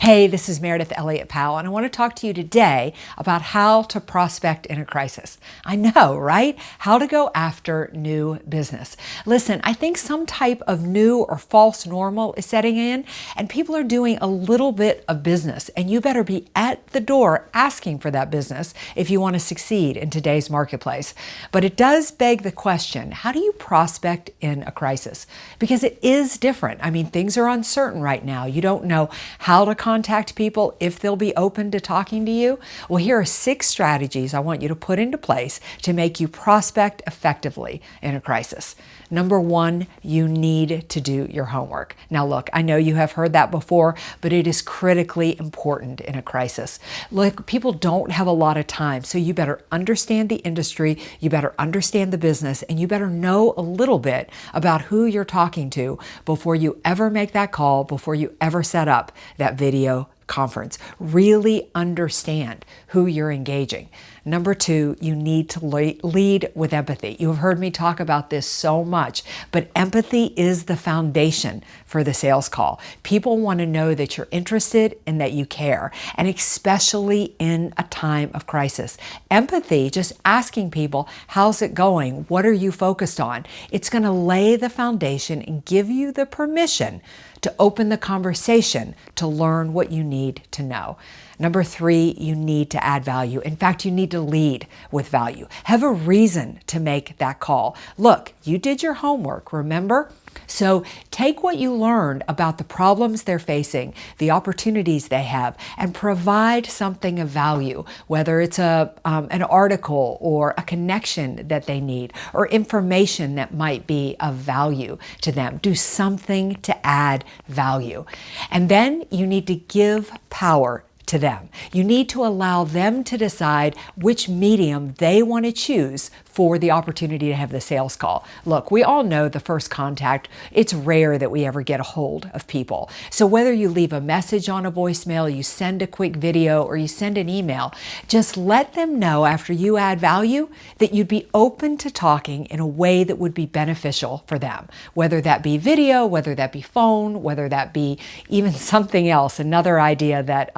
Hey, this is Meridith Elliott Powell, and I want to talk to you today about how to prospect in a crisis. I know, right? How to go after new business. Listen, I think some type of new or false normal is setting in, and people are doing a little bit of business, and you better be at the door asking for that business if you want to succeed in today's marketplace. But it does beg the question, how do you prospect in a crisis? Because it is different. I mean, things are uncertain right now. You don't know how to contact people, if they'll be open to talking to you. Well, here are 6 strategies I want you to put into place to make you prospect effectively in a crisis. Number 1, you need to do your homework. Now look, I know you have heard that before, but it is critically important in a crisis. Look, people don't have a lot of time, so you better understand the industry, you better understand the business, and you better know a little bit about who you're talking to before you ever make that call, before you ever set up that video conference. Really understand who you're engaging. Number 2, you need to lead with empathy. You have heard me talk about this so much, but empathy is the foundation for the sales call. People want to know that you're interested and that you care, and especially in a time of crisis. Empathy, just asking people, how's it going? What are you focused on? It's going to lay the foundation and give you the permission to open the conversation to learn what you need to know. Number 3, you need to add value. In fact, you need to lead with value. Have a reason to make that call. Look, you did your homework, remember? So take what you learned about the problems they're facing, the opportunities they have, and provide something of value, whether it's an article or a connection that they need or information that might be of value to them. Do something to add value. And then you need to give power to them. You need to allow them to decide which medium they want to choose for the opportunity to have the sales call. Look, we all know the first contact, it's rare that we ever get a hold of people. So whether you leave a message on a voicemail, you send a quick video, or you send an email, just let them know after you add value that you'd be open to talking in a way that would be beneficial for them. Whether that be video, whether that be phone, whether that be even something else, another idea that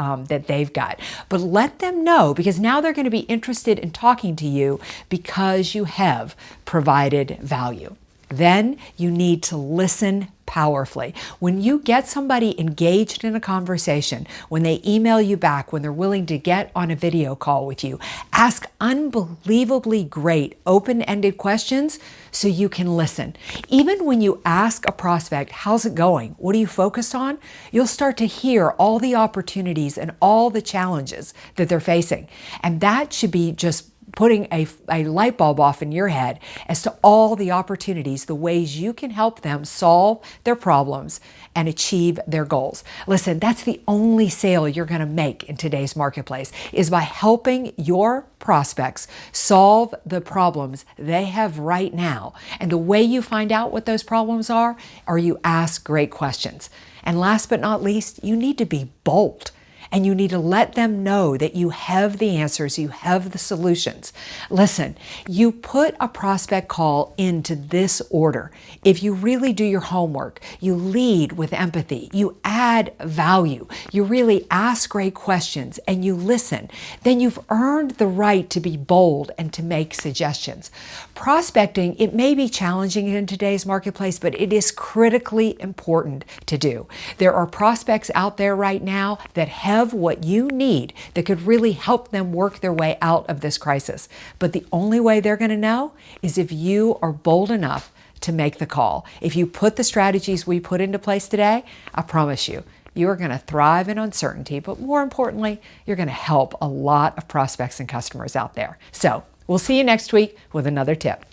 they've got. But let them know, because now they're going to be interested in talking to you because you have provided value. Then you need to listen powerfully. When you get somebody engaged in a conversation, when they email you back, when they're willing to get on a video call with you, ask unbelievably great open-ended questions so you can listen. Even when you ask a prospect, how's it going? What are you focused on? You'll start to hear all the opportunities and all the challenges that they're facing. And that should be just putting a light bulb off in your head as to all the opportunities, the ways you can help them solve their problems and achieve their goals. Listen, that's the only sale you're going to make in today's marketplace, is by helping your prospects solve the problems they have right now. And the way you find out what those problems are you ask great questions. And last but not least, you need to be bold. And you need to let them know that you have the answers, you have the solutions. Listen, you put a prospect call into this order. If you really do your homework, you lead with empathy, you add value, you really ask great questions, and you listen, then you've earned the right to be bold and to make suggestions. Prospecting, it may be challenging in today's marketplace, but it is critically important to do. There are prospects out there right now that have what you need that could really help them work their way out of this crisis. But the only way they're going to know is if you are bold enough to make the call. If you put the strategies we put into place today, I promise you, you are going to thrive in uncertainty, but more importantly, you're going to help a lot of prospects and customers out there. So we'll see you next week with another tip.